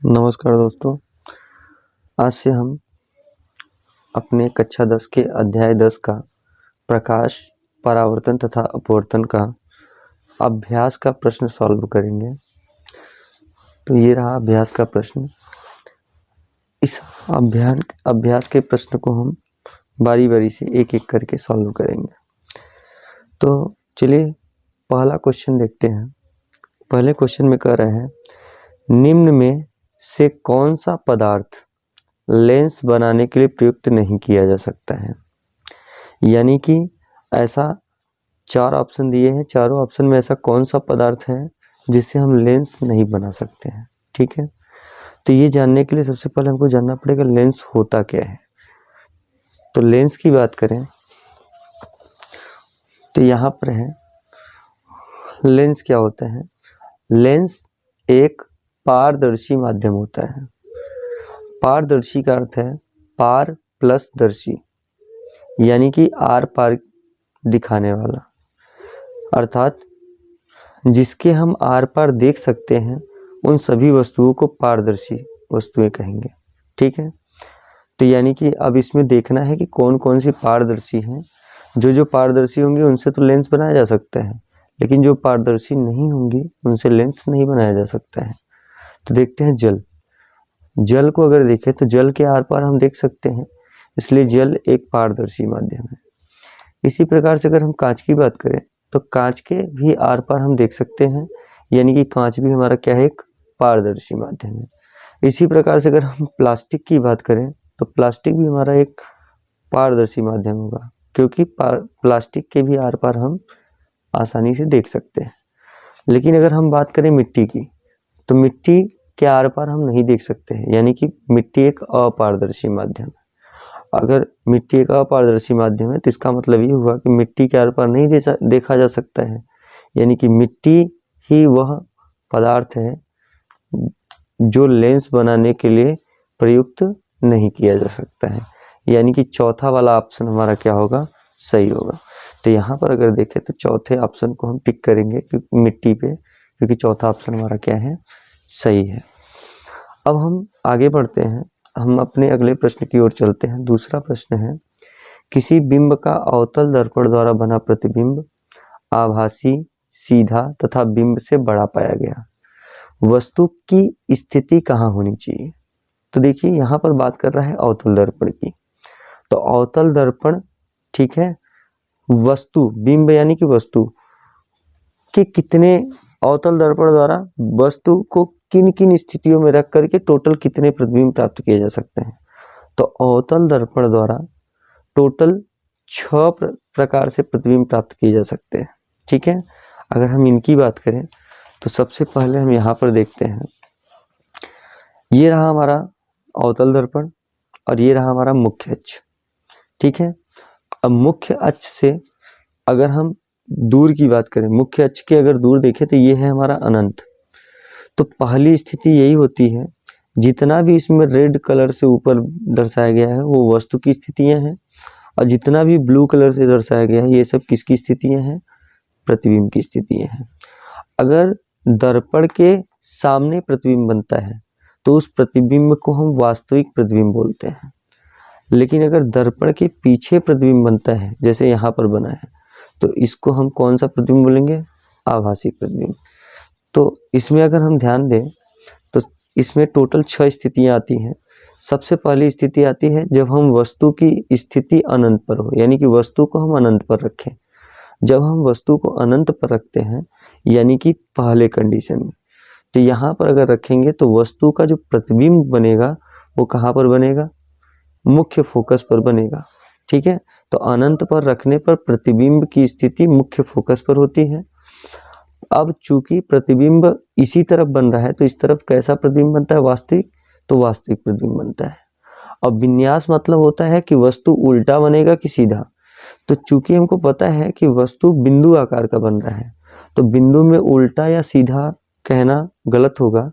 नमस्कार दोस्तों, आज से हम अपने कक्षा 10 के अध्याय 10 का प्रकाश, परावर्तन तथा अपवर्तन का अभ्यास का प्रश्न सॉल्व करेंगे। तो ये रहा अभ्यास का प्रश्न। इस अभ्यास के प्रश्न को हम बारी बारी से एक एक करके सॉल्व करेंगे। तो चलिए पहला क्वेश्चन देखते हैं। पहले क्वेश्चन में कह रहे हैं, निम्न में से कौन सा पदार्थ लेंस बनाने के लिए प्रयुक्त नहीं किया जा सकता है। यानी कि ऐसा 4 ऑप्शन दिए हैं, चारों ऑप्शन में ऐसा कौन सा पदार्थ है जिससे हम लेंस नहीं बना सकते हैं। ठीक है, तो ये जानने के लिए सबसे पहले हमको जानना पड़ेगा लेंस होता क्या है। तो लेंस की बात करें तो यहाँ पर है, लेंस क्या होता है। लेंस एक पारदर्शी माध्यम होता है। पारदर्शी का अर्थ है पार प्लस दर्शी, यानी कि आर पार दिखाने वाला, अर्थात जिसके हम आर पार देख सकते हैं उन सभी वस्तुओं को पारदर्शी वस्तुएं कहेंगे। ठीक है, तो यानी कि अब इसमें देखना है कि कौन कौन सी पारदर्शी हैं। जो पारदर्शी होंगी उनसे तो लेंस बनाया जा सकता है, लेकिन जो पारदर्शी नहीं होंगी उनसे लेंस नहीं बनाया जा सकता है। तो देखते हैं जल को अगर देखें तो जल के आर पार हम देख सकते हैं, इसलिए जल एक पारदर्शी माध्यम है। इसी प्रकार से अगर हम कांच की बात करें तो कांच के भी आर पार हम देख सकते हैं, यानी कि कांच भी हमारा क्या है, एक पारदर्शी माध्यम है। इसी प्रकार से अगर हम प्लास्टिक की बात करें तो प्लास्टिक भी हमारा एक पारदर्शी माध्यम होगा, क्योंकि प्लास्टिक के भी आर पार हम आसानी से देख सकते हैं। लेकिन अगर हम बात करें मिट्टी की तो मिट्टी के आर पार हम नहीं देख सकते हैं, यानी कि मिट्टी एक अपारदर्शी माध्यम है। अगर मिट्टी एक अपारदर्शी माध्यम है तो इसका मतलब ये हुआ कि मिट्टी के आर पार नहीं देखा जा सकता है, यानी कि मिट्टी ही वह पदार्थ है जो लेंस बनाने के लिए प्रयुक्त नहीं किया जा सकता है। यानी कि चौथा वाला ऑप्शन हमारा क्या होगा, सही होगा। तो यहाँ पर अगर देखें तो चौथे ऑप्शन को हम टिक करेंगे क्योंकि मिट्टी पे, क्योंकि चौथा ऑप्शन हमारा क्या है, सही है। अब हम आगे बढ़ते हैं, हम अपने अगले प्रश्न की ओर चलते हैं। दूसरा प्रश्न है, किसी बिंब का अवतल दर्पण द्वारा बना प्रतिबिंब आभासी, सीधा तथा बिंब से बड़ा पाया गया। वस्तु की स्थिति कहाँ होनी चाहिए। तो देखिए यहाँ पर बात कर रहा है अवतल दर्पण की। तो अवतल दर्पण, ठीक है, वस्तु बिंब यानी कि वस्तु के कितने, अवतल दर्पण द्वारा वस्तु को किन किन स्थितियों में रख करके टोटल कितने प्रतिबिंब प्राप्त किए जा सकते हैं। तो अवतल दर्पण द्वारा टोटल 6 प्रकार से प्रतिबिंब प्राप्त किए जा सकते हैं। ठीक है, अगर हम इनकी बात करें तो सबसे पहले हम यहाँ पर देखते हैं, ये रहा हमारा अवतल दर्पण और ये रहा हमारा मुख्य अक्ष। ठीक है, अब मुख्य अक्ष से अगर हम दूर की बात करें, मुख्य अक्ष के अगर दूर देखें तो ये है हमारा अनंत। तो पहली स्थिति यही होती है, जितना भी इसमें रेड कलर से ऊपर दर्शाया गया है वो वस्तु की स्थितियां हैं, और जितना भी ब्लू कलर से दर्शाया गया है ये सब किसकी स्थितियां हैं, प्रतिबिंब की स्थितियां हैं। अगर दर्पण के सामने प्रतिबिंब बनता है तो उस प्रतिबिंब को हम वास्तविक प्रतिबिंब बोलते हैं। लेकिन अगर दर्पण के पीछे प्रतिबिंब बनता है, जैसे यहाँ पर बना है, तो इसको हम कौन सा प्रतिबिंब बोलेंगे, आभासी प्रतिबिंब। तो इसमें अगर हम ध्यान दें तो इसमें टोटल 6 स्थितियां आती हैं। सबसे पहली स्थिति आती है जब हम वस्तु की स्थिति अनंत पर हो, यानी कि वस्तु को हम अनंत पर रखें। जब हम वस्तु को अनंत पर रखते हैं, यानी कि पहले कंडीशन में, तो यहाँ पर अगर रखेंगे तो वस्तु का जो प्रतिबिंब बनेगा वो कहाँ पर बनेगा, मुख्य फोकस पर बनेगा। ठीक है, तो अनंत पर रखने पर प्रतिबिंब की स्थिति मुख्य फोकस पर होती है। अब चूंकि प्रतिबिंब इसी तरफ बन रहा है तो इस तरफ कैसा प्रतिबिंब बनता है, वास्तविक, तो वास्तविक प्रतिबिंब बनता है। अब विन्यास मतलब होता है कि वस्तु उल्टा बनेगा कि सीधा। तो चूंकि हमको पता है कि वस्तु बिंदु आकार का बन रहा है तो बिंदु में उल्टा या सीधा कहना गलत होगा,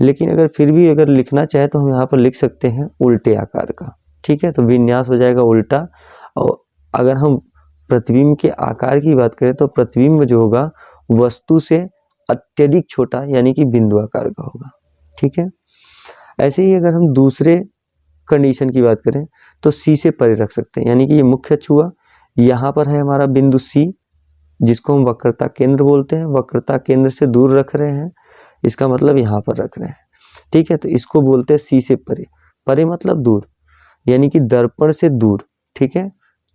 लेकिन अगर फिर भी अगर लिखना चाहे तो हम यहाँ पर लिख सकते हैं उल्टे आकार का। ठीक है, तो विन्यास हो जाएगा उल्टा। और अगर हम प्रतिबिंब के आकार की बात करें तो प्रतिबिंब जो होगा वस्तु से अत्यधिक छोटा, यानी कि बिंदु आकार का होगा। ठीक है, ऐसे ही अगर हम दूसरे कंडीशन की बात करें तो सी से परे रख सकते हैं, यानी कि ये मुख्य अक्ष हुआ, यहाँ पर है हमारा बिंदु सी जिसको हम वक्रता केंद्र बोलते हैं, वक्रता केंद्र से दूर रख रहे हैं, इसका मतलब यहाँ पर रख रहे हैं, ठीक है। तो इसको बोलते हैं सी से परे। परे मतलब दूर, यानी कि दर्पण से दूर, ठीक है।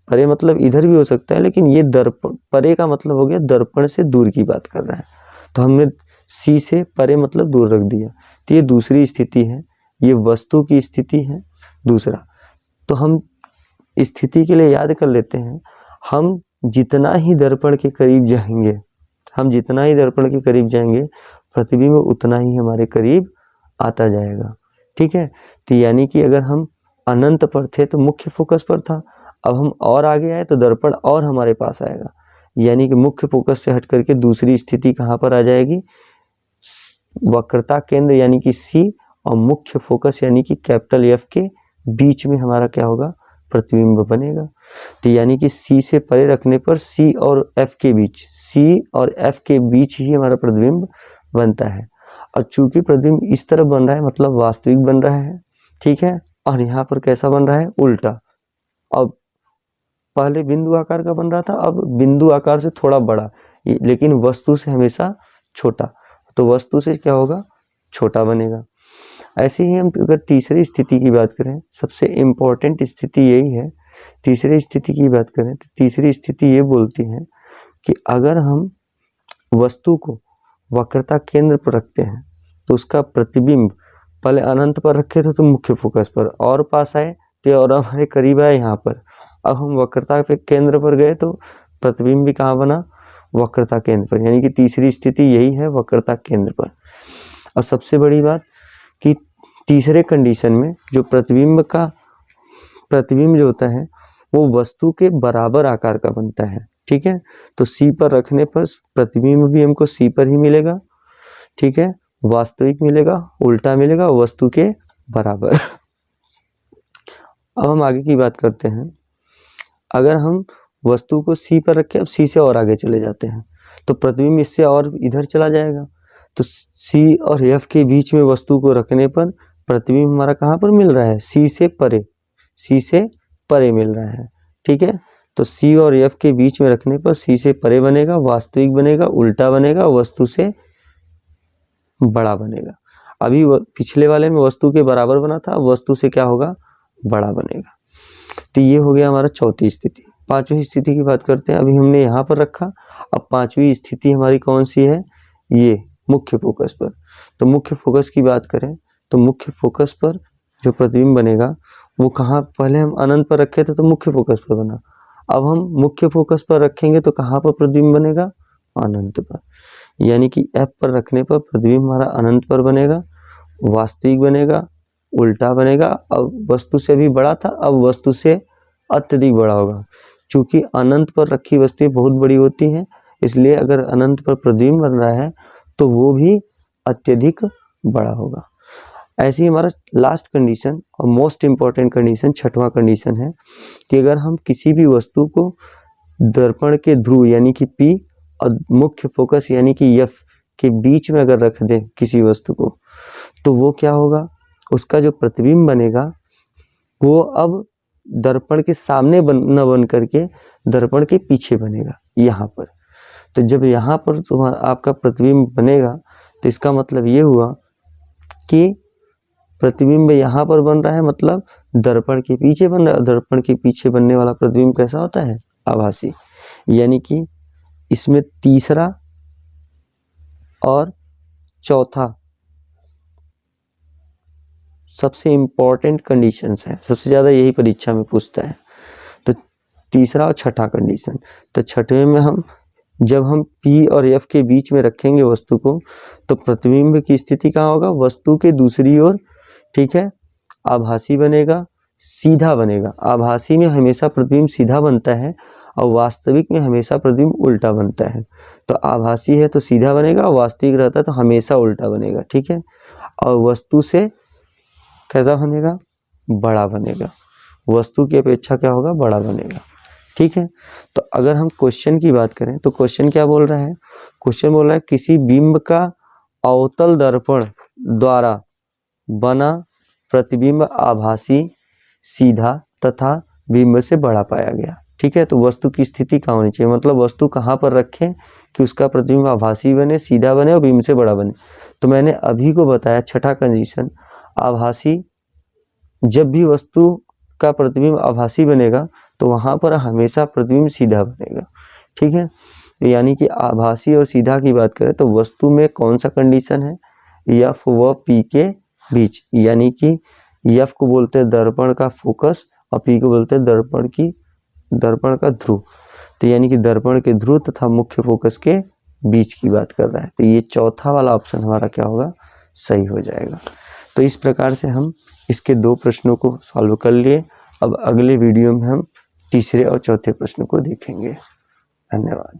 परे मतलब इधर भी हो सकता है, लेकिन ये दर्पण, परे का मतलब हो गया दर्पण से दूर की बात कर रहा है, तो हमने सी से परे मतलब दूर रख दिया। तो ये दूसरी स्थिति है, ये वस्तु की स्थिति है दूसरा। तो हम स्थिति के लिए याद कर लेते हैं, हम जितना ही दर्पण के करीब जाएंगे, हम जितना ही दर्पण के करीब जाएंगे, प्रतिबिंब उतना ही हमारे करीब आता जाएगा, ठीक है। तो यानी कि अगर हम अनंत पर थे तो मुख्य फोकस पर था, अब हम और आगे आए तो दर्पण और हमारे पास आएगा, यानी कि मुख्य फोकस से हट करके दूसरी स्थिति कहाँ पर आ जाएगी, वक्रता केंद्र यानी कि सी और मुख्य फोकस यानी कि कैपिटल एफ के बीच में हमारा क्या होगा, प्रतिबिंब बनेगा। तो यानी कि सी से परे रखने पर सी और एफ के बीच, सी और एफ के बीच ही हमारा प्रतिबिंब बनता है। और चूंकि प्रतिबिंब इस तरफ बन रहा है मतलब वास्तविक बन रहा है, ठीक है। और यहाँ पर कैसा बन रहा है, उल्टा। अब पहले बिंदु आकार का बन रहा था, अब बिंदु आकार से थोड़ा बड़ा, लेकिन वस्तु से हमेशा छोटा, तो वस्तु से क्या होगा, छोटा बनेगा। ऐसे ही हम अगर तीसरी स्थिति की बात करें, सबसे इम्पोर्टेंट स्थिति यही है, तीसरी स्थिति की बात करें तो तीसरी स्थिति ये बोलती है कि अगर हम वस्तु को वक्रता केंद्र पर रखते हैं तो उसका प्रतिबिंब पहले अनंत पर रखे थे तो मुख्य फोकस पर, और पास आए तो और हमारे करीब आए यहाँ पर। अब हम वक्रता के केंद्र पर गए तो प्रतिबिंब भी कहाँ बना, वक्रता केंद्र पर, यानी कि तीसरी स्थिति यही है, वक्रता केंद्र पर। और सबसे बड़ी बात कि तीसरे कंडीशन में जो प्रतिबिंब जो होता है वो वस्तु के बराबर आकार का बनता है, ठीक है। तो सी पर रखने पर प्रतिबिंब भी हमको सी पर ही मिलेगा, ठीक है, वास्तविक मिलेगा, उल्टा मिलेगा, वस्तु के बराबर। अब हम आगे की बात करते हैं, अगर हम वस्तु को सी पर रखें, अब सी से और आगे चले जाते हैं तो प्रतिबिंब इससे और इधर चला जाएगा, तो सी और एफ के बीच में वस्तु को रखने पर प्रतिबिंब हमारा कहाँ पर मिल रहा है, सी से परे, सी से परे मिल रहा है, ठीक है। तो सी और एफ के बीच में रखने पर सी से परे बनेगा, वास्तविक बनेगा, उल्टा बनेगा, वस्तु से बड़ा बनेगा। अभी पिछले वाले में वस्तु के बराबर बना था, वस्तु से क्या होगा, बड़ा बनेगा। तो ये हो गया हमारा चौथी स्थिति। पांचवी स्थिति की बात करते हैं, अभी हमने यहाँ पर रखा, अब पांचवी स्थिति हमारी कौन सी है, ये मुख्य फोकस पर। तो मुख्य फोकस की बात करें तो मुख्य फोकस पर जो प्रतिबिंब बनेगा वो कहाँ, पहले हम अनंत पर रखे थे तो मुख्य फोकस पर बना, अब हम मुख्य फोकस पर रखेंगे तो कहाँ पर प्रतिबिंब बनेगा, अनंत पर, यानी कि एफ पर रखने पर प्रतिबिंब हमारा अनंत पर बनेगा, वास्तविक बनेगा, उल्टा बनेगा। अब वस्तु से भी बड़ा था, अब वस्तु से अत्यधिक बड़ा होगा, चूंकि अनंत पर रखी वस्तुएं बहुत बड़ी होती हैं, इसलिए अगर अनंत पर प्रतिबिंब बन रहा है तो वो भी अत्यधिक बड़ा होगा। ऐसी हमारा लास्ट कंडीशन और मोस्ट इम्पॉर्टेंट कंडीशन, छठवां कंडीशन है कि अगर हम किसी भी वस्तु को दर्पण के ध्रुव यानी कि P और मुख्य फोकस यानी कि F के बीच में अगर रख दें किसी वस्तु को, तो वो क्या होगा, उसका जो प्रतिबिंब बनेगा वो अब दर्पण के सामने न बन करके दर्पण के पीछे बनेगा यहाँ पर। तो जब यहाँ पर तुम्हारा आपका प्रतिबिंब बनेगा तो इसका मतलब ये हुआ कि प्रतिबिंब यहाँ पर बन रहा है, मतलब दर्पण के पीछे बन रहा है। दर्पण के पीछे बनने वाला प्रतिबिंब कैसा होता है, आभासी। यानी कि इसमें तीसरा और चौथा सबसे इम्पोर्टेंट कंडीशंस है, सबसे ज़्यादा यही परीक्षा में पूछता है। तो तीसरा और छठा कंडीशन, तो छठवें में हम जब हम P और F के बीच में रखेंगे वस्तु को तो प्रतिबिंब की स्थिति कहाँ होगा, वस्तु के दूसरी ओर, ठीक है, आभासी बनेगा, सीधा बनेगा। आभासी में हमेशा प्रतिबिंब सीधा बनता है और वास्तविक में हमेशा प्रतिबिंब उल्टा बनता है। तो आभासी है तो सीधा बनेगा, वास्तविक रहता है तो हमेशा उल्टा बनेगा, ठीक है। और वस्तु से कैसा बनेगा, बड़ा बनेगा, वस्तु की अपेक्षा क्या होगा, बड़ा बनेगा, ठीक है। तो अगर हम क्वेश्चन की बात करें तो क्वेश्चन क्या बोल रहा है, क्वेश्चन बोल रहा है किसी बिंब का अवतल दर्पण द्वारा बना प्रतिबिंब आभासी, सीधा तथा बिंब से बड़ा पाया गया। ठीक है, तो वस्तु की स्थिति कहाँ होनी चाहिए, मतलब वस्तु कहाँ पर रखें कि उसका प्रतिबिंब आभासी बने, सीधा बने और बिंब से बड़ा बने। तो मैंने अभी को बताया छठा कंडीशन, आभासी, जब भी वस्तु का प्रतिबिंब आभासी बनेगा तो वहां पर हमेशा प्रतिबिंब सीधा बनेगा। ठीक है, यानी कि आभासी और सीधा की बात करें तो वस्तु में कौन सा कंडीशन है, एफ व पी के बीच, यानी कि एफ को बोलते हैं दर्पण का फोकस और पी को बोलते हैं दर्पण का ध्रुव। तो यानी कि दर्पण के ध्रुव तथा मुख्य फोकस के बीच की बात कर रहा है। तो ये चौथा वाला ऑप्शन हमारा क्या होगा, सही हो जाएगा। तो इस प्रकार से हम इसके 2 प्रश्नों को सॉल्व कर लिए। अब अगले वीडियो में हम तीसरे और चौथे प्रश्न को देखेंगे। धन्यवाद।